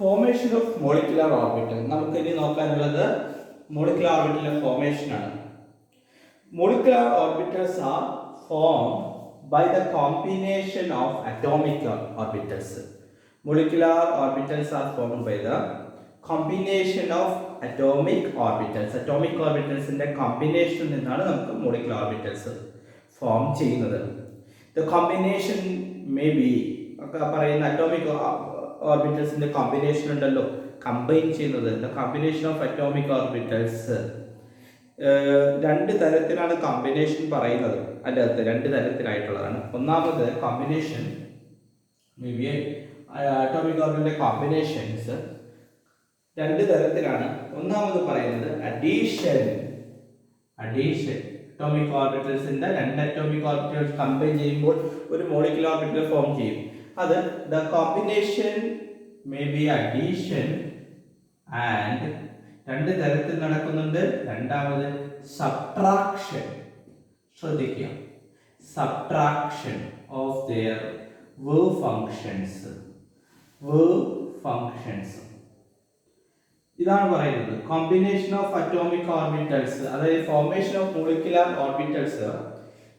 Formation of molecular orbital. നമുക്ക് ഇനി നോക്കാനുള്ളത് molecular ഓർബിറ്റലിന്റെ formation ആണ്. Molecular orbitals R form by the combination of atomic orbitals. Molecular orbitals are formed by the combination of atomic orbitals. Atomic orbitals in the combination നിന്നാണ് നമുക്ക് molecular orbitals form ചെയ്യുന്നത്. The combination may be പറയുന്ന atomic orbitals ന്റെ combination ഉണ്ടല്ലോ, combine ചെയ്യുന്നത്. The combination of atomic orbitals രണ്ട് തരത്തിലാണ് combination പറയുന്നത്. അതിനകത്ത് രണ്ട് തരത്തിലായിട്ടുള്ളതാണ്. ഒന്നാമത് കോമ്പിനേഷൻ അറ്റോമിക് ഓർബിറ്റലിന്റെ കോമ്പിനേഷൻസ് രണ്ട് തരത്തിലാണ്. ഒന്നാമത് പറയുന്നത് അഡീഷൻ. അറ്റോമിക് ഓർബിറ്റൽസിന്റെ രണ്ട് അറ്റോമിക് ഓർബിറ്റൽസ് കമ്പൈൻ ചെയ്യുമ്പോൾ ഒരു മോളിക്കുലർ ഓർബിറ്റൽ ഫോം ചെയ്യും. അത് the combination may be addition and രണ്ട് തരത്തിൽ നടക്കുന്നുണ്ട്. രണ്ടാമത് സബ്ട്രാക്ഷൻ. ശ്രദ്ധിക്കുക, subtraction of their wave functions. ഇതാണ് പറയുന്നത് കോമ്പിനേഷൻ ഓഫ് അറ്റോമിക് ഓർബിറ്റൽസ്, അതായത് ഫോർമേഷൻ ഓഫ് മോളിക്കുലർ ഓർബിറ്റൽസ്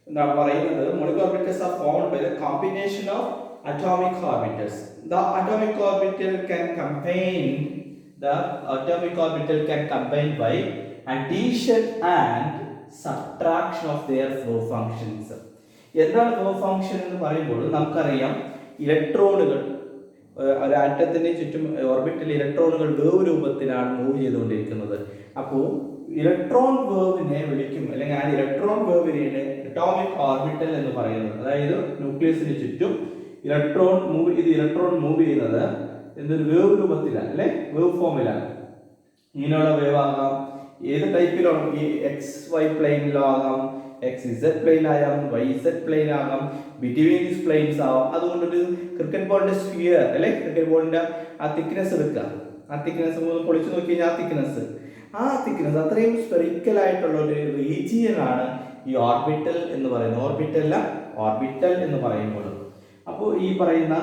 എന്താണ് പറയുന്നത്. Molecular orbitals are formed by the combination of atomic orbitals. The atomic orbital can combine by addition and subtraction of their wave functions. എന്താണ് wave function എന്ന് പറയുമ്പോൾ നമുക്കറിയാം, ഇലക്ട്രോണുകൾ ഒരു ആറ്റത്തിന് ചുറ്റും ഓർബിറ്റിൽ ഇലക്ട്രോണുകൾ വേവ് രൂപത്തിലാണ് മൂവ് ചെയ്തുകൊണ്ടിരിക്കുന്നത്. അപ്പോൾ ഇലക്ട്രോൺ വേവിനെ വിളിക്കും, അല്ലെങ്കിൽ ആ ഇലക്ട്രോൺ വേവിനെയാണ് അറ്റോമിക് ഓർബിറ്റൽ എന്ന് പറയുന്നത്. അതായത് ന്യൂക്ലിയസിന് ചുറ്റും ഇലക്ട്രോൺ മൂവ് ചെയ്യുന്നത് എന്തൊരു വേവ് രൂപത്തിലാണ്, അല്ലെ, വേവ് ഫോമിലാണ്. ഇങ്ങനെയുള്ള വേവ് ആകാം, ഏത് ടൈപ്പിലാണ്, ഈ XY പ്ലെയിനിലോ ആകാം, XZ പ്ലെയിൻ ആകാം, YZ പ്ലെയിൻ ആകാം, ബിറ്റ്വീൻ ദീസ് പ്ലെയിൻസ് ആവാം. അതുകൊണ്ടൊരു ക്രിക്കറ്റ് ബോളിന്റെ സ്ഫിയർ, അല്ലെ, ക്രിക്കറ്റ് ബോളിന്റെ ആ തിക്നെസ് എടുക്കുക. ആ തിക്നെസ് പൊളിച്ചു നോക്കി കഴിഞ്ഞാൽ ആ തിക്നെസ് അത്രയും സ്പെറിക്കൽ ആയിട്ടുള്ള ഒരു റീജിയൻ ആണ് ഈ ഓർബിറ്റൽ എന്ന് പറയുന്നത്. ഓർബിറ്റൽ എന്ന് പറയുമ്പോൾ അപ്പോൾ ഈ പറയുന്ന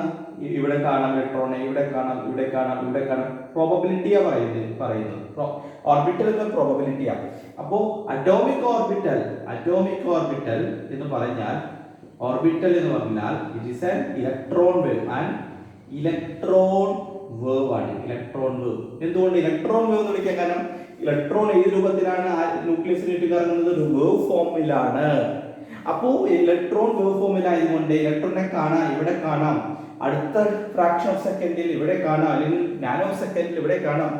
ഇവിടെ കാണാം ഇലക്ട്രോണെ, ഇവിടെ കാണാം പ്രോബബിലിറ്റിയാ പറയുന്നത്. ഓർബിറ്റൽ എന്ന പ്രോബബിലിറ്റിയാണ്. അപ്പോൾ അറ്റോമിക് ഓർബിറ്റൽ എന്ന് പറഞ്ഞാൽ it is an electron wave and electron wave ആണ്. എന്തുകൊണ്ട് ഇലക്ട്രോൺ വേവ് എന്ന് വിളിക്കാൻ കാരണം ഇലക്ട്രോൺ ഏത് രൂപത്തിലാണ് ന്യൂക്ലിയസിന് ചുറ്റും കറങ്ങുന്നത്? ഒരു വേവ് ഫോമിലാണ്. അപ്പോൾ ഇലക്ട്രോൺ വേവ് ഫോമിലായതുകൊണ്ട് ഇലക്ട്രോണിനെ കാണാം, ഇവിടെ കാണാം, അടുത്ത ഫ്രാക്ഷൻ ഓഫ് സെക്കൻഡിൽ ഇവിടെ കാണാം, അല്ലെങ്കിൽ നാനോ സെക്കൻഡിൽ ഇവിടെ കാണാം,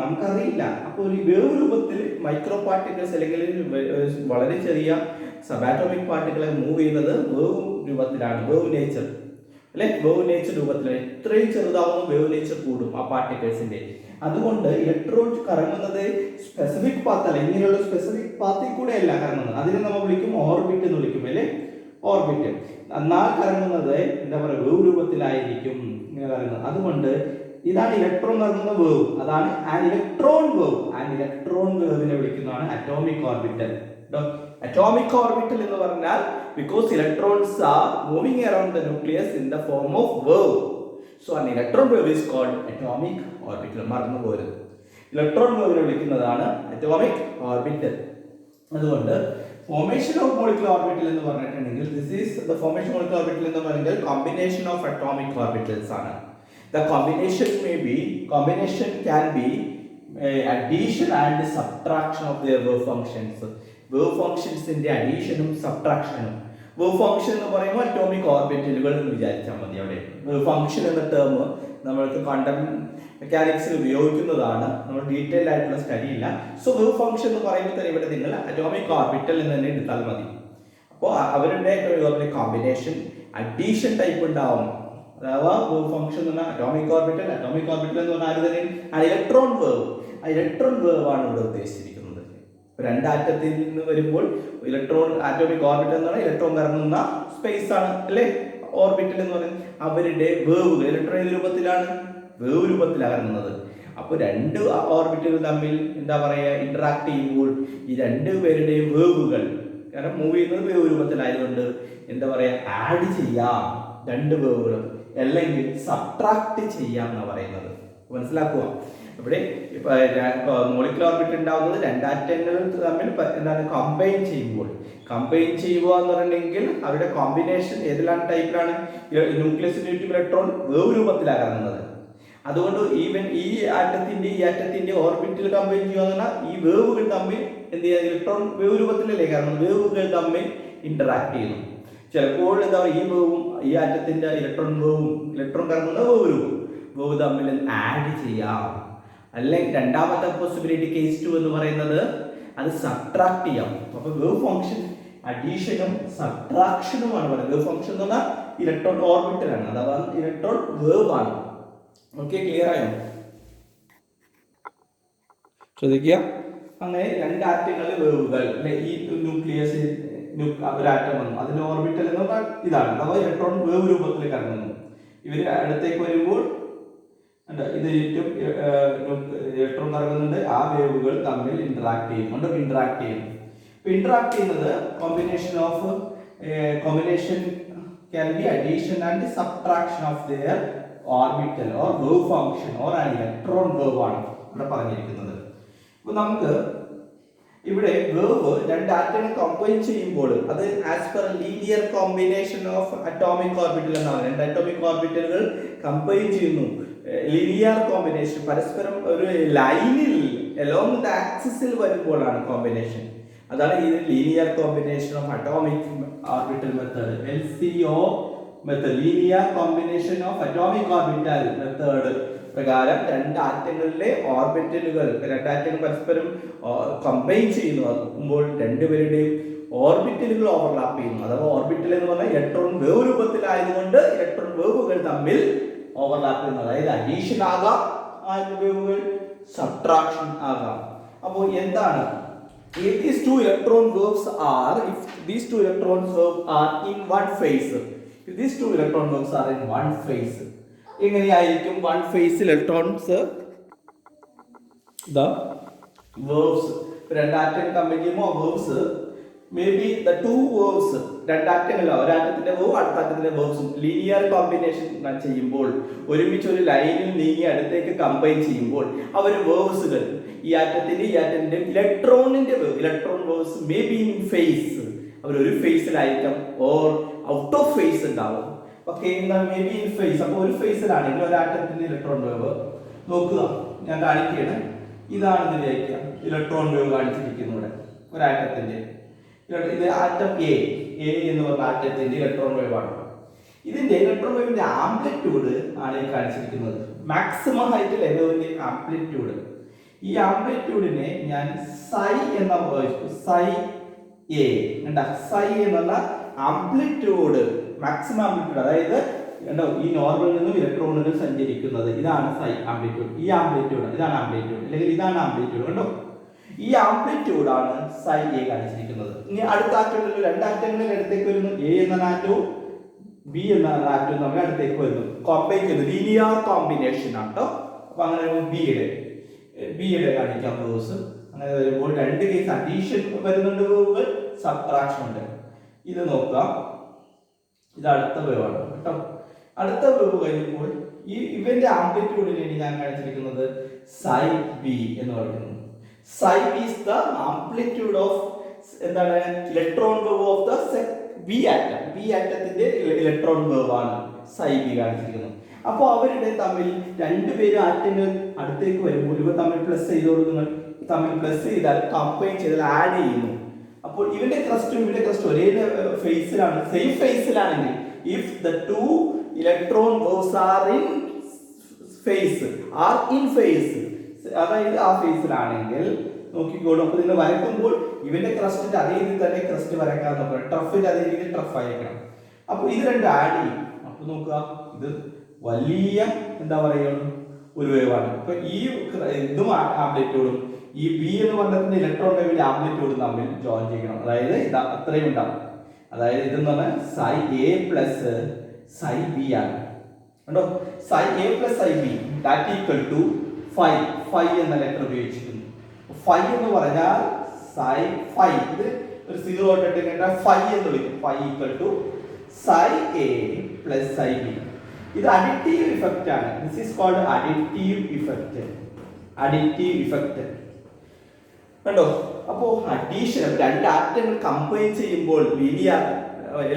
നമുക്കറിയില്ല. അപ്പോൾ ഒരു വേവ് രൂപത്തിൽ മൈക്രോ പാർട്ടിക്കിൾസ് അല്ലെങ്കിൽ വളരെ ചെറിയ സബാറ്റോമിക് പാർട്ടിക്കിളെ മൂവ് ചെയ്യുന്നത് വേവ് രൂപത്തിലാണ്. വേവ് നേച്ചർ രൂപത്തിലാണ്. എത്രയും ചെറുതാവുന്ന വേവ് നേച്ചർ കൂടും ആ പാർട്ടിക്കിൾസിന്റെ. അതുകൊണ്ട് ഇലക്ട്രോൺ കറങ്ങുന്നത് സ്പെസിഫിക് പാത്ത് അല്ല, ഇങ്ങനെയുള്ള സ്പെസിഫിക് പാത്തിൽ കൂടെ അല്ല കറങ്ങുന്നത്. അതിനെ നമ്മൾ വിളിക്കും ഓർബിറ്റ് എന്ന് വിളിക്കും, അല്ലെ, ഓർബിറ്റ്. എന്നാൽ കറങ്ങുന്നത് എന്താ പറയുക, വേവ് രൂപത്തിലായിരിക്കും ഇങ്ങനെ കറങ്ങുന്നത്. അതുകൊണ്ട് ഇതാണ് ഇലക്ട്രോൺ കറങ്ങുന്ന വേവ്, അതാണ് ആൻ ഇലക്ട്രോൺ വേവിനെ വിളിക്കുന്നതാണ് അറ്റോമിക് ഓർബിറ്റൽ. അറ്റോമിക് ഓർബിറ്റൽ എന്ന് പറഞ്ഞാൽ because electrons are moving around the nucleus in the form of wave. So an electron wave is called atomic orbital. മറന്നു പോരുത്, ഇലക്ട്രോൺ വേവിനെ വിളിക്കുന്നതാണ് അറ്റോമിക് ഓർബിറ്റൽ. അതുകൊണ്ട് formation of molecular orbital എന്ന് പറഞ്ഞിട്ടുണ്ടെങ്കിൽ combination of atomic orbitals ആണ്. The combination can be addition and subtraction of their wave functions. Wave ഫംഗ്ഷൻസിന്റെ അഡീഷനും സബ്ട്രാക്ഷനും. വേവ് ഫംഗ്ഷൻ എന്ന് പറയുമ്പോൾ അറ്റോമിക് ഓർബിറ്റലുകൾ എന്ന് വിചാരിച്ചാൽ മതി. അവിടെ വേവ് ഫംഗ്ഷൻ എന്ന ടേം നമ്മൾക്ക് ക്വാണ്ടം മെക്കാനിക്സിൽ ഉപയോഗിക്കുന്നതാണ്, നമ്മൾ ഡീറ്റെയിൽ ആയിട്ടുള്ള സ്റ്റഡി ഇല്ല. സോ വേവ് ഫംഗ്ഷൻ എന്ന് പറയുമ്പോൾ തന്നെ ഇവിടെ നിങ്ങൾ അറ്റോമിക് ഓർബിറ്റൽ എന്ന് തന്നെ എടുത്താൽ മതി. അപ്പോൾ അവരുടെ കോമ്പിനേഷൻ അഡീഷൻ ടൈപ്പ് ഉണ്ടാവും. അഥവാ വേവ് ഫംഗ്ഷൻ എന്ന് പറഞ്ഞാൽ അറ്റോമിക് ഓർബിറ്റൽ എന്ന് പറഞ്ഞാൽ ആര് തന്നെ ഇലക്ട്രോൺ വേവ്. ആ ഇലക്ട്രോൺ വേവ് ആണ് ഇവിടെ ഉദ്ദേശിച്ചിരിക്കുന്നത്. രണ്ട് ആറ്റത്തിൽ നിന്ന് വരുമ്പോൾ ആറ്റോമിക് ഓർബിറ്റൽ എന്ന് പറഞ്ഞാൽ ഇലക്ട്രോൺ കറങ്ങുന്ന സ്പേസ് ആണ്, അല്ലെ, ഓർബിറ്റൽ എന്ന് പറയുന്നത്. അവരുടെ വേവുകൾ ഇലക്ട്രോൺ ഏത് രൂപത്തിലാണ്? വേവ് രൂപത്തിലാണ് കറങ്ങുന്നത്. അപ്പോൾ രണ്ട് ഓർബിറ്റുകൾ തമ്മിൽ എന്താ പറയുക, ഇന്ററാക്ട് ചെയ്യുമ്പോൾ ഈ രണ്ട് പേരുടെയും വേവുകൾ, കാരണം മൂവ് ചെയ്യുന്നത് വേവ് രൂപത്തിലായതുകൊണ്ട് എന്താ പറയുക, ആഡ് ചെയ്യാം രണ്ട് വേവുകളും. അല്ലെങ്കിൽ സബ്ട്രാക്ട് ചെയ്യാം എന്ന് പറയുന്നത്. മനസ്സിലാക്കുക. ഇവിടെ മോളിക്കുലർ ഓർബിറ്റ് ഉണ്ടാവുന്നത് രണ്ടാറ്റങ്ങൾ തമ്മിൽ എന്താണ് കമ്പൈൻ ചെയ്യുമ്പോൾ. കമ്പൈൻ ചെയ്യുക എന്ന് പറഞ്ഞിട്ടുണ്ടെങ്കിൽ അവരുടെ കോമ്പിനേഷൻ ഏതെല്ലാം ടൈപ്പിലാണ്? ന്യൂക്ലിയസ് ഇലക്ട്രോൺ വേവ് രൂപത്തിലാണ് ഇറങ്ങുന്നത്. അതുകൊണ്ട് ഈവൻ ഈ ആറ്റത്തിന്റെ ഓർബിറ്റിൽ കമ്പൈൻ ചെയ്യുക എന്ന് പറഞ്ഞാൽ ഈ വേവുകൾ തമ്മിൽ എന്ത് ചെയ്യുക? ഇലക്ട്രോൺ വേവ് രൂപത്തിലല്ലേ? കാരണം വേവുകൾ തമ്മിൽ ഇന്ററാക്ട് ചെയ്യുന്നു. ചിലപ്പോൾ എന്താ ഈ വേവും ഈ ആറ്റത്തിന്റെ ഇലക്ട്രോൺ കറങ്ങുന്ന വേവ് തമ്മിൽ ആഡ് ചെയ്യാം. അല്ലെങ്കിൽ രണ്ടാമത്തെ പോസിബിലിറ്റി കേസ് 2 എന്ന് പറയുന്നത് അത് സബ്ട്രാക്ട് ചെയ്യാം. അപ്പൊ വേവ് ഫംഗ്ഷൻ അഡീഷനും സബ്ട്രാക്ഷനുമാണ് പറയുന്നത്. വേവ് ഫംഗ്ഷൻ എന്ന് പറഞ്ഞാൽ ഇലക്ട്രോൺ ഓർബിറ്റലാണ്, അഥവാ ഇലക്ട്രോൺ വേവ് ആണ്. ഓക്കെ, ക്ലിയർ ആയോ? ശ്രദ്ധിക്കുക. അങ്ങനെ രണ്ട് ആറ്റങ്ങളിൽ വേവുകൾ, ഈ ന്യൂക്ലിയസ് ഒരു ആറ്റം വന്നു, അതിന്റെ ഓർബിറ്റൽ എന്ന് പറഞ്ഞാൽ ഇതാണ്, അഥവാ ഇലക്ട്രോൺ വേവ് രൂപത്തിൽ കറങ്ങുന്നു. ഇവര് അടുത്തേക്ക് വരുമ്പോൾ ഇത് ചുറ്റും ഇലക്ട്രോൺ കറങ്ങുന്നുണ്ട്. ആ വേവുകൾ തമ്മിൽ ഇന്ററാക്ട് ചെയ്യുന്നുണ്ട്. ഇന്ററാക്ട് ചെയ്യുന്നത് combination can be addition and subtraction of their orbital or wave function or an electron wave ആണ് ഇവിടെ പറഞ്ഞിരിക്കുന്നത്. അപ്പോൾ നമുക്ക് ഇവിടെ വേവ് രണ്ട് ആറ്റങ്ങൾ കമ്പൈൻ ചെയ്യുമ്പോൾ അത് as per linear combination of atomic orbital എന്നാണ്. രണ്ട് അറ്റോമിക് ഓർബിറ്റലുകൾ കമ്പൈൻ ചെയ്യുന്നു. ലീനിയർ കോമ്പിനേഷൻ പരസ്പരം ഒരു ലൈനിൽ അലോങ് ദ ആക്സിസിൽ വരുമ്പോഴാണ് കോമ്പിനേഷൻ. അതാണ് ഈ linear combination of atomic orbital method, LCO method. Linear combination of atomic orbital method പ്രകാരം രണ്ട് ആറ്റങ്ങളിലെ ഓർബിറ്റലുകൾ, രണ്ടാറ്റങ്ങൾ പരസ്പരം കമ്പൈൻ ചെയ്യുമ്പോൾ രണ്ടുപേരുടെയും ഓർബിറ്റലുകൾ ഓവർലാപ്പ് ചെയ്യുന്നു. അഥവാ ഓർബിറ്റൽ എന്ന് പറഞ്ഞാൽ ഇലക്ട്രോൺ വേവ് രൂപത്തിലായതുകൊണ്ട് ഇലക്ട്രോൺ വേവുകൾ തമ്മിൽ ഓവർലാപ്പ് ചെയ്യുന്നു. അതായത് അഡീഷൻ ആകാം വേവുകൾ, സബ്ട്രാക്ഷൻ ആകാം. അപ്പോൾ എന്താണ്? If these two electron waves are in one phase, എങ്ങനെയായിരിക്കും വൺ ഫേസ് ഇലക്ട്രോൺസ് വേവ്സ് രണ്ടാറ്റം കമ്പൈൻ ചെയ്യുമ്പോൾ waves may be the two waves രണ്ടാറ്റങ്ങളല്ല, ഒരാറ്റത്തിന്റെ വേവ് അടുത്ത ആറ്റത്തിന്റെ വേവ്സും ലീനിയർ കോമ്പിനേഷൻ ചെയ്യുമ്പോൾ ഒരുമിച്ച് ഒരു ലൈനിൽ നീങ്ങി അടുത്തേക്ക് കമ്പൈൻ ചെയ്യുമ്പോൾ അവർ വേവ്സുകൾ ഈ ആറ്റത്തിന്റെ ഇലക്ട്രോണിന്റെ wave, electron waves may be in phase, അവർ ഒരു ഫേസിലായിരിക്കാം ഓർ ഔട്ട് ഓഫ് ഫേസ് ഉണ്ടാവും. Okay, may be in phase. അപ്പോൾ ഒരു ഫേസിലാണെങ്കിൽ ഒരാറ്റത്തിന്റെ ഇലക്ട്രോൺ വേവ് നോക്കുക, ഞാൻ കാണിക്കുകയാണ്. ഇതാണെന്ന് വിചാരിക്കുക, ഇലക്ട്രോൺ വേവ് കാണിച്ചിരിക്കുന്നു ഇവിടെ ഒരാറ്റത്തിന്റെ. ഇത് ആറ്റം എ എന്ന് പറഞ്ഞ ആറ്റത്തിന്റെ ഇലക്ട്രോൺ വേവ് ആണ്. ഇതിന്റെ ഇലക്ട്രോൺ വേവിന്റെ ആംപ്ലിറ്റ്യൂഡ് ആണ് ഈ കാണിച്ചിരിക്കുന്നത്. മാക്സിമം ഹൈറ്റ് ലെവലിന്റെ ആംപ്ലിറ്റ്യൂഡ്. ഈ ആംപ്ലിറ്റ്യൂഡിനെ ഞാൻ സൈ എന്ന സൈ എ സൈ എന്നുള്ള ആംപ്ലിറ്റ്യൂഡ്, മാക്സിമം ആംപ്ലിറ്റ്യൂഡ്, അതായത് ഈ നോർമലിൽ നിന്നും ഇലക്ട്രോണുകൾ സഞ്ചരിക്കുന്നത്, ഇതാണ് സൈ ആംപ്ലിറ്റ്യൂഡ്. ഈ ആംപ്ലിറ്റ്യൂഡ് ഇതാണ് ആംപ്ലിറ്റ്യൂഡ്, അല്ലെങ്കിൽ ഇതാണ് ആംപ്ലിറ്റ്യൂഡ്. കണ്ടോ, ഈ ആംപ്ലിറ്റ്യൂഡ് ആണ് സൈ എ കാണിച്ചിരിക്കുന്നത്. ഇനി അടുത്ത ആറ്റങ്ങളിൽ രണ്ട് ആറ്റങ്ങളിൽ അടുത്തേക്ക് വരുന്നു. എ എന്ന ആറ്റവും ബി എന്ന ആറ്റവും നമ്മൾ അടുത്തേക്ക് വരുന്നു, കമ്പൈൻ ചെയ്യുന്നു. ലീനിയർ കോമ്പിനേഷൻ ആണ് കേട്ടോ. അപ്പൊ അങ്ങനെ ബിയുടെ കാണിക്കാം വേവ്സ്. അങ്ങനെ വരുമ്പോൾ രണ്ട് കേസ് അഡീഷൻ വരുന്നുണ്ട്, വേവുകൾ, സബ്ട്രാക്ഷൻ ഉണ്ട്. ഇത് നോക്കാം, ഇത് അടുത്ത വേവാണ് കേട്ടോ. അടുത്ത വേവ് കഴിഞ്ഞപ്പോൾ ഇവന്റെ ആംപ്ലിറ്റ്യൂഡിനെ ഞാൻ കാണിച്ചിരിക്കുന്നത് സൈ ബി എന്ന് പറയുന്നു. Psi b is the amplitude of എന്താണ് electron wave of the B atom. B ആറ്റത്തിന്റെ ഇലക്ട്രോൺ വേവ് ആണ് psi b കാണിച്ചിരിക്കുന്നത്. അപ്പോൾ അവരുടെ തമ്മിൽ രണ്ടുപേരും ആറ്റങ്ങൾ അടുത്തേക്ക് വരുമ്പോൾ ഇവ തമ്മിൽ പ്ലസ് ചെയ്ത് കൊടുക്കുന്നു. തമ്മിൽ പ്ലസ് ചെയ്താൽ കമ്പൈൻ ചെയ്താൽ ആഡ് ചെയ്യുന്നു. അപ്പോൾ ഇവന്റെ ക്രസ്റ്റും ഇവന്റെ ക്രസ്റ്റും ഒരേ ഫേസിലാണ്, same ഫേസിലാണെങ്കിൽ if the two electron waves are in phase, അതായത് ആ ഫേസിലാണെങ്കിൽ നോക്കിക്കോളും. അപ്പോൾ നിങ്ങൾ വരയ്ക്കുമ്പോൾ ഇവന്റെ ക്രസ്റ്റിന്റെ അതേ രീതിയിൽ തന്നെ ക്രസ്റ്റ് വരയ്ക്കാൻ നോക്കണം, ട്രഫിന്റെ അതേ രീതിയിൽ ട്രഫ് അയക്കണം. അപ്പോൾ ഇത് രണ്ടും ആഡ് ചെയ്യും. അപ്പോൾ നോക്കുക, ഇത് വലിയ എന്താ പറയുക ഒരു വേവാണ്. അപ്പൊ ഈ ഇതും ആംപ്ലിറ്റ്യൂഡും ഈ ബി എന്ന് പറഞ്ഞതിന്റെ ഇലക്ട്രോൺ വേവിന്റെ ആംപ്ലിറ്റ്യൂഡും തമ്മിൽ ജോയിൻ ചെയ്യണം. അതായത് ഇത് അത്രയും ഉണ്ടാവും. അതായത് ഇതെന്ന് പറഞ്ഞാൽ psi A plus psi B ആണ് കേട്ടോ. Psi A plus psi B that equal to 5 എന്ന ലെറ്റർ ഉപയോഗിച്ചിരിക്കുന്നു. 5 എന്ന് പറഞ്ഞാൽ സൈ 5, ഇത് ഒരു 0 ഇട്ടിട്ട് 5 എന്ന് വിളിക്കും. 5 equal to psi A plus psi B. ഇത് അഡിറ്റീവ് ഇഫക്റ്റ് ആണ്. This is called additive effect. Additive effect കണ്ടോ. അപ്പോൾ അഡീഷൻ രണ്ട് ആറ്റങ്ങൾ കമ്പൈൻ ചെയ്യുമ്പോൾ ലീനിയർ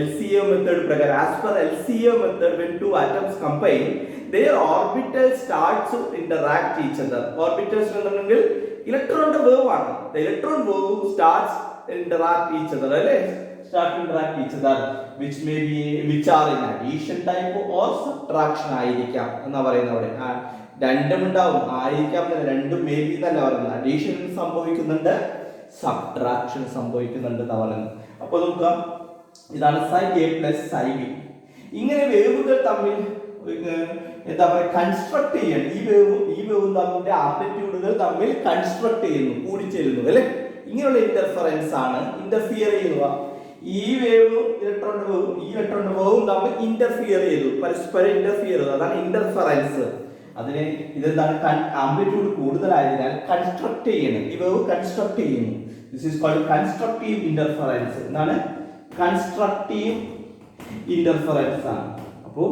LCA മെത്തേഡ് പ്രകാരം, as per LCA method, when two atoms combine, their orbitals starts to interact each other. Orbitals എന്നുണ്ടെങ്കിൽ ഇലക്ട്രോണിന്റെ വേവ് ആണ്. The electron wave starts interact each other, അല്ലേ? Start to interact each other, which are in addition type or subtraction ആയിരിക്കാം എന്നാ പറയുന്നത് അവിടെ. രണ്ടും ഉണ്ടാവും, ആയിരിക്കാം, രണ്ടും മേ ബി എന്നല്ല പറയുന്നത്. അഡീഷൻ സംഭവിക്കുന്നുണ്ട്, സബ്ട്രാക്ഷൻ സംഭവിക്കുന്നുണ്ട് എന്നാ പറയുന്നത്. അപ്പോൾ നോക്കുക, ഇതാണ് psi A plus psi B. ഇങ്ങനെ വേവുകൾ തമ്മിൽ എന്താ പറയുക കൺസ്ട്രക്ട് ചെയ്യണം. ഈ വേവും തമ്മിൽ ആംപ്ലിറ്റ്യൂഡുകൾ തമ്മിൽ കൺസ്ട്രക്ട് ചെയ്യുന്നു, കൂടിച്ചേരുന്നു, അല്ലെ? ഇങ്ങനെയുള്ള ഇന്റർഫറൻസ് ആണ് ഇന്റർഫിയർ ചെയ്യുക. ഈ വേവും ഇലക്ട്രോണിന്റെ വേവും ഈ ഇലക്ട്രോണിന്റെ വേവും തമ്മിൽ ഇന്റർഫിയർ ചെയ്തു, പരസ്പരം ഇന്റർഫിയർ ചെയ്തു. അതാണ് ഇന്റർഫറൻസ്. അതിന് ഇതെന്താണ്, ആംപ്ലിറ്റ്യൂഡ് കൂടുതലായതിനാൽ കൺസ്ട്രക്ട് ചെയ്യണം. ഈ വേവ് കൺസ്ട്രക്ട് ചെയ്യുന്നു. This is called constructive interference. എന്താണ് കൺസ്ട്രക്റ്റീവ് ഇന്റർഫറൻസ് ആണ്. അപ്പോൾ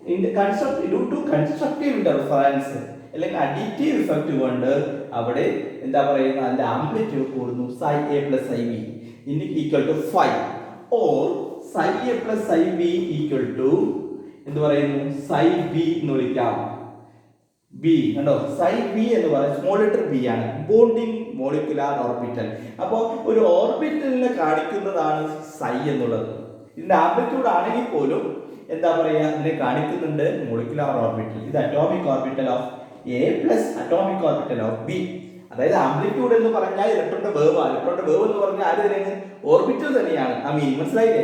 ഡ്യൂ ടു കൺസ്ട്രക്റ്റീവ് ഇന്റർഫറൻസ് അല്ലെങ്കിൽ അഡിറ്റീവ് ഇഫക്റ്റ് കൊണ്ട് അവിടെ എന്താ പറയുക, അതിന്റെ ആംപ്ലിറ്റ്യൂഡ് കൂടുന്നു. psi A plus psi B equal to 5 or psi A plus psi B equal to എന്ത് പറയുന്നു, psi B എന്ന് വിളിക്കാം. B കണ്ടോ, psi B എന്ന് പറയുന്നത് സ്മോൾ ലെറ്റർ B ആണ്, ബോണ്ടിങ് മോളിക്കുലാർ ഓർബിറ്റൽ. അപ്പോൾ ഒരു ഓർബിറ്റലിനെ കാണിക്കുന്നതാണ് psi എന്നുള്ളത്. ഇതിന്റെ ആംപ്ലിറ്റ്യൂഡ് ആണെങ്കിൽ പോലും എന്താ പറയുക, ഇതിനെ കാണിക്കുന്നുണ്ട് മോളിക്കുലാർ ഓർബിറ്റൽ. ഇത് atomic orbital of A plus atomic orbital of B. അതായത് ആംപ്ലിറ്റ്യൂഡ് എന്ന് പറഞ്ഞാൽ ഇലക്ട്രോണിന്റെ വേവ് ആണ്. ഇലക്ട്രോണിന്റെ വേവ് എന്ന് പറഞ്ഞാൽ ആര് തന്നെയാണ്, ഓർബിറ്റൽ തന്നെയാണ്. മനസ്സിലായില്ലേ?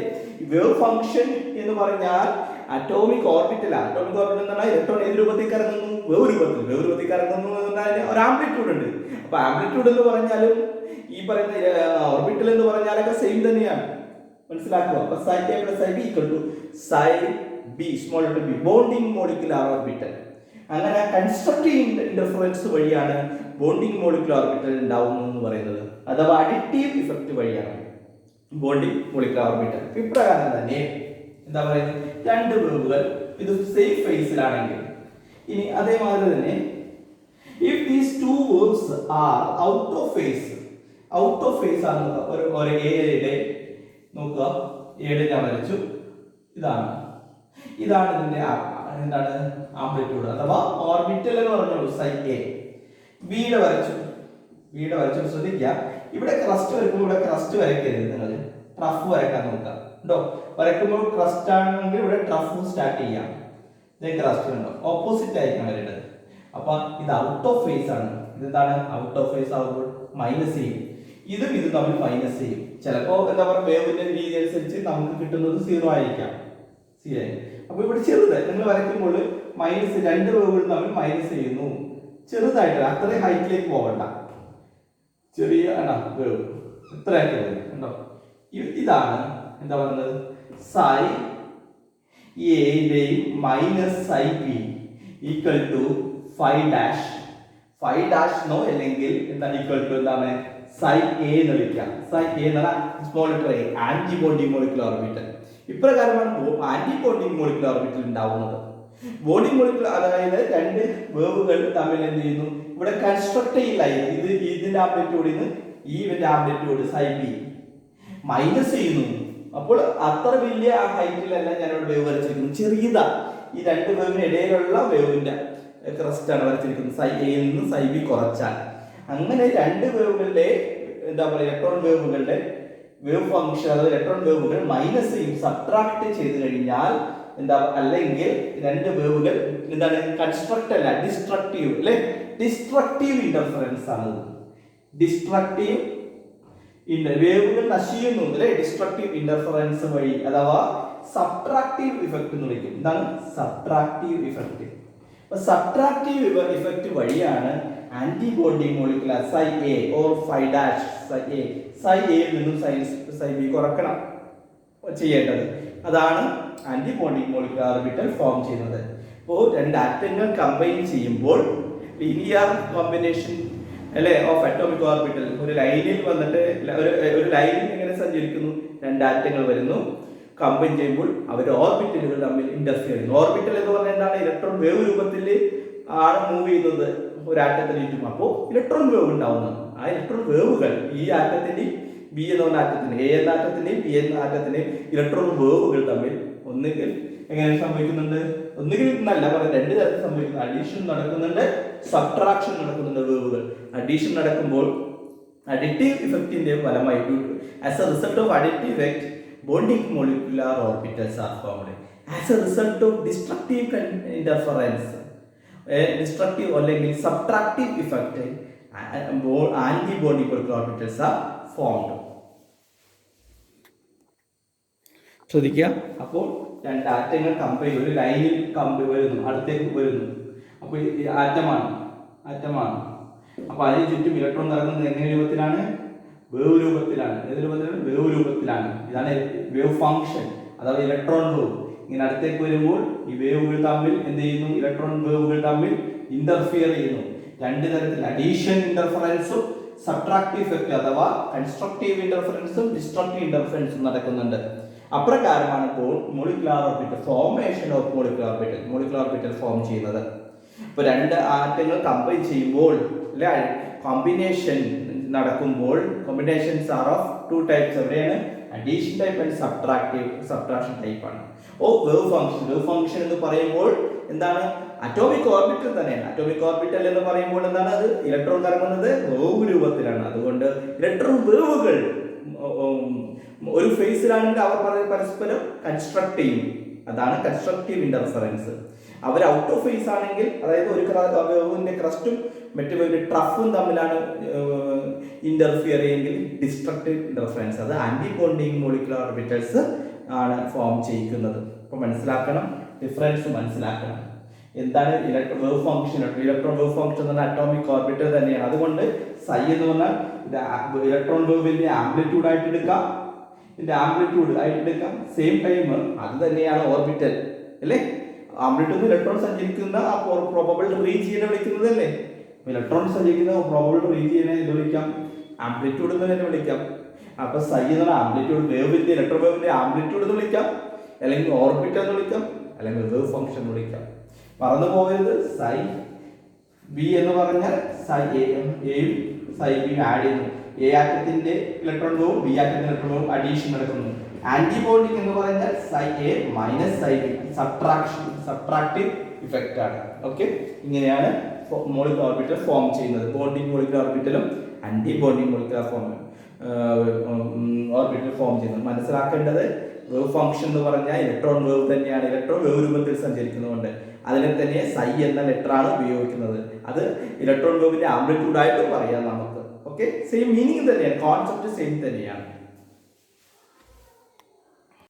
വേവ് ഫംഗ്ഷൻ എന്ന് പറഞ്ഞാൽ അറ്റോമിക് ഓർബിറ്റൽ. അറ്റോമിക് ഓർബിറ്റൽ എന്ന് പറഞ്ഞാൽ ഇലക്ട്രോൺ ഏത് രൂപത്തിൽ കറങ്ങുന്നു, വേവ് രൂപത്തിൽ കറങ്ങുന്നു എന്ന് പറഞ്ഞാൽ ഒരു ആംപ്ലിറ്റ്യൂഡ് ഉണ്ട്. അപ്പൊ ആംപ്ലിറ്റ്യൂഡ് എന്ന് പറഞ്ഞാലും ഈ പറയുന്ന ഓർബിറ്റൽ എന്ന് പറഞ്ഞാലൊക്കെ സെയിം തന്നെയാണ്. മനസ്സിലാക്കുക. അപ്പൊ psi A plus psi B equal to psi B small letter b bonding molecular orbital. അങ്ങനെ കൺസ്ട്രക്റ്റീവ് ഇന്റർഫറൻസ് വഴിയാണ് ബോണ്ടിങ് മോളിക്കുലാർ ഓർബിറ്റൽ ഉണ്ടാവുന്നു എന്ന് പറയുന്നത്. അഥവാ അഡിറ്റീവ് ഇഫക്റ്റ് വഴിയാണ് ബോണ്ടിങ് മോളിക്കുലാർ ഓർബിറ്റൽ. ഇപ്രകാരം തന്നെ എന്താ പറയുന്നത്, രണ്ട് വേവുകൾ ഇത് സെയിം ഫേസിലാണെങ്കിൽ, ഇനി അതേമാതിരി തന്നെ if these two waves are out of phase ആണ്. ഒരു ഏരിയയുടെ നോക്കുക, ഏരിയ ഞാൻ വരച്ചു. ഇതാണ് ഇതിന്റെ എന്താണ് ആംപ്ലിറ്റ്യൂഡ് അഥവാ ഓർബിറ്റൽ എന്ന് പറഞ്ഞോളൂ. psi A. ബിയുടെ വരച്ചു ശ്രദ്ധിക്കുക. ഇവിടെ ക്രസ്റ്റ് വരയ്ക്കുമ്പോൾ ഇവിടെ ക്രസ്റ്റ് വരയ്ക്കരുത്, നിങ്ങൾ ട്രഫ് വരയ്ക്കാൻ നോക്കുക കേട്ടോ. വരയ്ക്കുമ്പോൾ ക്രസ്റ്റ് ആണെങ്കിൽ ഇവിടെ ട്രഫ് സ്റ്റാർട്ട് ചെയ്യാം. ക്രസ്റ്റ് ഉണ്ടോ, ഓപ്പോസിറ്റ് ആയിരിക്കണം വരേണ്ടത്. അപ്പൊ ഇത് ഔട്ട് ഓഫ് ഫേസ് ആണ്. ഇതെന്താണ്, ഔട്ട് ഓഫ് ഫേസ് ആകുമ്പോൾ മൈനസ് ചെയ്യും. ഇത് തമ്മിൽ മൈനസ് ചെയ്യും. ചിലപ്പോ എന്താ പറയുക, വേവിന്റെ രീതി അനുസരിച്ച് നമുക്ക് കിട്ടുന്നത് 0 ആയിരിക്കാം. അപ്പൊ ഇവിടെ ചെറുത് നിങ്ങൾ വരയ്ക്കുമ്പോൾ മൈനസ്, രണ്ട് വേവുകൾ തമ്മിൽ മൈനസ് ചെയ്യുന്നു. ചെറുതായിട്ട് അത്രയും ഹൈറ്റിലേക്ക് പോകണ്ട, ചെറിയ വേവ് ഇത്രയൊക്കെ ഉണ്ടോ. ഇതാണ് എന്താ പറയുന്നത്, psi A minus psi B equal to 5 dash no, അല്ലെങ്കിൽ എന്താണ് ഈക്വൽ ടു എന്താണ് psi A എന്ന് വിളിക്കാം. psi A എന്ന് പറഞ്ഞാൽ small letter A, anti bonding molecular orbital. ഇപ്രകാരമാണ് ആന്റി ബോണ്ടിങ് മോളിക്കുലർ ഓർബിറ്റൽ ഉണ്ടാവുന്നത്. ബോണ്ടിങ് മോളിക്കുലർ അതായത് രണ്ട് വേവുകൾ തമ്മിൽ എന്ത് ചെയ്യുന്നു, ഇവിടെ കൺസ്ട്രക്ട് ചെയ്യില്ലായി. ഇതിന്റെ ആംപ്ലിറ്റ്യൂഡിൽ ഇതിന്റെ ആംപ്ലിറ്റ്യൂഡ് psi B മൈനസ് ചെയ്യുന്നു. അപ്പോൾ അത്ര വലിയ ആ ഹൈറ്റിലല്ല ഞാനിവിടെ വേവ് വരച്ചിരിക്കുന്നത്, ചെറിയതാ. ഈ രണ്ട് വേവിന് ഇടയിലുള്ള വേവിന്റെ ക്രസ്റ്റ് ആണ് വരച്ചിരിക്കുന്നത്. psi A യിൽ നിന്ന് psi B കുറച്ചാൽ അങ്ങനെ രണ്ട് വേവുകളുടെ എന്താ പറയുക, ഇലക്ട്രോൺ വേവുകളുടെ വേവ് ഫംഗ്ഷൻ അതായത് ഇലക്ട്രോൺ വേവുകൾ മൈനസ് ചെയ്യും, സബ്ട്രാക്ട് ചെയ്ത് കഴിഞ്ഞാൽ എന്താ, അല്ലെങ്കിൽ രണ്ട് വേവുകൾ എന്താണ് കൺസ്ട്രക്ട് അല്ല ഡിസ്ട്രക്റ്റീവ്, അല്ലെ? ഡിസ്ട്രക്റ്റീവ് ഇന്റർഫറൻസ് ആണ്. ഡിസ്ട്രക്റ്റീവ് വേവുകൾ നശിക്കുന്നു, അല്ലെ? ഡിസ്ട്രക്റ്റീവ് ഇന്റർഫറൻസ് വഴി അഥവാ സബ്ട്രാക്റ്റീവ് ഇഫക്റ്റ് എന്ന് വിളിക്കും. എന്താണ് സബ്ട്രാക്റ്റീവ് ഇഫക്റ്റ്? സബ്ട്രാക്റ്റീവ് ഇഫക്റ്റ് വഴിയാണ് anti bonding molecular psi A or 5 dash psi A നിന്നും psi B കുറക്കണം ചെയ്യേണ്ടത്. അതാണ് anti bonding molecular orbital form ചെയ്യുന്നത്. അപ്പോൾ രണ്ട് ആറ്റങ്ങൾ കമ്പൈൻ ചെയ്യുമ്പോൾ ലീനിയർ കോമ്പിനേഷൻ അല്ലേ ഓഫ് അറ്റോമിക് ഓർബിറ്റൽ, ഒരു ലൈനിൽ വന്നിട്ട് ഒരു ലൈനിൽ എങ്ങനെ സഞ്ചരിക്കുന്നു, രണ്ട് ആറ്റങ്ങൾ വരുന്നു, കമ്പൈൻ ചെയ്യുമ്പോൾ അവർ ഓർബിറ്റലുകൾ തമ്മിൽ ഇന്റർഫിയർ ചെയ്യുന്നു. ഓർബിറ്റൽ എന്ന് പറഞ്ഞാൽ എന്താണ്? ഇലക്ട്രോൺ വേവ് രൂപത്തിൽ ആണ് മൂവ് ചെയ്യുന്നത് ഒരു ആറ്റത്തിന് ചുറ്റും. അപ്പോൾ ഇലക്ട്രോൺ വേവ് ഉണ്ടാവുന്നത്. ആ ഇലക്ട്രോൺ വേവുകൾ ഈ ആറ്റത്തിന്റെയും ബി എന്ന് പറഞ്ഞ ആറ്റത്തിന്, എ എന്ന ആറ്റത്തിന്റെയും ബി എന്ന ആറ്റത്തിന്റെയും ഇലക്ട്രോൺ വേവുകൾ തമ്മിൽ ഒന്നുകിൽ എങ്ങനെ സംഭവിക്കുന്നുണ്ട്? ഒന്നുകിൽ എന്നല്ല പറയുന്നത്, രണ്ട് തരത്തിൽ സംഭവിക്കുന്നു. അഡീഷൻ നടക്കുന്നുണ്ട്, സബ്ട്രാക്ഷൻ നടക്കുന്നുണ്ട്. വേവുകൾ അഡീഷൻ നടക്കുമ്പോൾ അഡിറ്റീവ് ഇഫക്റ്റിന്റെ ഫലമായി as A result of additive effect bonding molecular orbitals are formed. As a result of destructive interference, destructive അല്ലെങ്കിൽ subtractive effect, anti-bonding molecular orbitals are formed. ശ്രദ്ധിക്കുക. അപ്പോൾ രണ്ട് ആറ്റങ്ങൾ കമ്പൈൻ ഒരു ലൈനിൽ വരുന്നു, അടുത്തേക്ക് വരുന്നു. അപ്പോൾ ആറ്റമാണ്. അപ്പോൾ അതിന് ചുറ്റും ഇലക്ട്രോൺ നടക്കുന്നത് എങ്ങനെ രൂപത്തിലാണ്? വേവ് രൂപത്തിലാണ്. ഏത് രൂപത്തിലാണ്? വേവ് രൂപത്തിലാണ്. ഇതാണ് വേവ് ഫംഗ്ഷൻ അഥവാ ഇലക്ട്രോൺ വേവ്. ഇങ്ങനെ അടുത്തേക്ക് വരുമ്പോൾ ഈ വേവുകൾ തമ്മിൽ എന്ത് ചെയ്യുന്നു? ഇലക്ട്രോൺ വേവുകൾ തമ്മിൽ ഇന്റർഫിയർ ചെയ്യുന്നു. രണ്ട് തരത്തിൽ അഡീഷൻ ഇന്റർഫറൻസും സബ്ട്രാക്റ്റീവ് ഇഫക്റ്റ് അഥവാ കൺസ്ട്രക്റ്റീവ് ഇന്റർഫറൻസും ഡിസ്ട്രക്റ്റീവ് ഇന്റർഫറൻസും നടക്കുന്നുണ്ട്. അപ്രകാരമാണ് ഇപ്പോൾ molecular orbital formation of molecular orbital form ചെയ്യുന്നത്. ഇപ്പോൾ രണ്ട് ആറ്റങ്ങൾ കമ്പൈൻ ചെയ്യുമ്പോൾ അല്ലെ കോമ്പിനേഷൻ നടക്കുമ്പോൾ combinations are of two types. എവിടെയാണ്? Addition type and subtraction type ആണ്. വേവ് ഫംഗ്ഷൻ എന്ന് പറയുമ്പോൾ എന്താണ്? അറ്റോമിക് ഓർബിറ്റൽ തന്നെയാണ്. അറ്റോമിക് ഓർബിറ്റൽ എന്ന് പറയുമ്പോൾ എന്താണ്? അത് ഇലക്ട്രോൺ കറങ്ങുന്നത് വേവ് രൂപത്തിലാണ്. അതുകൊണ്ട് ഇലക്ട്രോൺ വേവുകൾ ഒരു ഫേസിലാണെങ്കിൽ അവർ പരസ്പരം കൺസ്ട്രക്ട് ചെയ്യും. അതാണ് കൺസ്ട്രക്റ്റീവ് ഇന്റർഫറൻസ്. അവർ ഔട്ട് ഓഫ് ഫേസ് ആണെങ്കിൽ, അതായത് ഒരു വേവിന്റെ ക്രസ്റ്റും മറ്റു ട്രഫും തമ്മിലാണ് ഇന്റർഫിയർ ചെയ്യുമെങ്കിൽ ഡിസ്ട്രക്റ്റീവ് ഇന്റർഫറൻസ്. അത് ആന്റി ബോണ്ടിങ് മോളിക്കുലാർ ഓർബിറ്റൽസ് ആണ് ഫോം ചെയ്യിക്കുന്നത്. അപ്പോൾ മനസ്സിലാക്കണം, ഡിഫറൻസ് മനസ്സിലാക്കണം. എന്താണ് wave function? Electron wave function എന്ന് പറഞ്ഞാൽ അറ്റോമിക് ഓർബിറ്റൽ തന്നെയാണ്. അതുകൊണ്ട് സൈ എന്ന് പറഞ്ഞാൽ ഇലക്ട്രോൺ വേവിന്റെ ആംപ്ലിറ്റ്യൂഡ് ആയിട്ട് എടുക്കാം, ഇതിന്റെ ആംപ്ലിറ്റ്യൂഡ് ആയിട്ട് എടുക്കാം. സെയിം ടൈം അത് തന്നെയാണ് ഓർബിറ്റൽ അല്ലേ? ആംപ്ലിറ്റ്യൂഡ് ഇലക്ട്രോൺ സഞ്ചരിക്കുന്ന ആ പ്രോബബിൾ റീജിയനെ വിളിക്കുന്നത് അല്ലേ? ഇലക്ട്രോൺ സഞ്ചരിക്കുന്ന പ്രോബബിൾ റീജിയനെ ഇത് വിളിക്കാം, ആംപ്ലിറ്റ്യൂഡ് എന്ന് തന്നെ വിളിക്കാം. അപ്പൊ സൈ എന്നുള്ള ആംപ്ലിറ്റ്യൂഡ് വേവിന്റെ ഇലക്ട്രോൺ വേവിന്റെ ആംപ്ലിറ്റ്യൂഡ് എന്ന് വിളിക്കാം, അല്ലെങ്കിൽ ഓർബിറ്റൽ എന്ന് വിളിക്കാം, അല്ലെങ്കിൽ വേവ് ഫംഗ്ഷൻ എന്ന് വിളിക്കാം. മറന്നു പോകരുത്, സൈ ബി എന്ന് പറഞ്ഞാൽ സൈ എയും സൈ ബിയും ആഡ് ചെയ്യുന്നു. എ ആറ്റത്തിന്റെ ഇലക്ട്രോൺ വേവും ബി ആറ്റത്തിന്റെ ഇലക്ട്രോൺ വേവും അഡീഷൻ നടക്കുന്നു. ആന്റിബോണ്ടിങ് എന്ന് പറഞ്ഞാൽ psi A minus psi B, subtractive effect ആണ്. ഓക്കെ, ഇങ്ങനെയാണ് മോളിക്കുലർ ഓർബിറ്റൽ ഫോം ചെയ്യുന്നത്. ബോണ്ടിങ് മോളിക്കുലർ ഓർബിറ്റലും anti bonding molecular orbital form ചെയ്യുന്നത്. മനസ്സിലാക്കേണ്ടത് വേവ് ഫംഗ്ഷൻ എന്ന് പറഞ്ഞാൽ ഇലക്ട്രോൺ വേവ് തന്നെയാണ്. ഇലക്ട്രോൺ വേവ് രൂപത്തിൽ സഞ്ചരിക്കുന്നതുകൊണ്ട് അതിനെ തന്നെ സൈ എന്ന ലെറ്ററാണ് ഉപയോഗിക്കുന്നത്. അത് ഇലക്ട്രോൺ വേവിന്റെ ആംപ്ലിറ്റ്യൂഡ് ആയിട്ടും പറയാം നമുക്ക്. ഓക്കെ, സെയിം മീനിങ് തന്നെയാണ്, കോൺസെപ്റ്റ് സെയിം തന്നെയാണ്.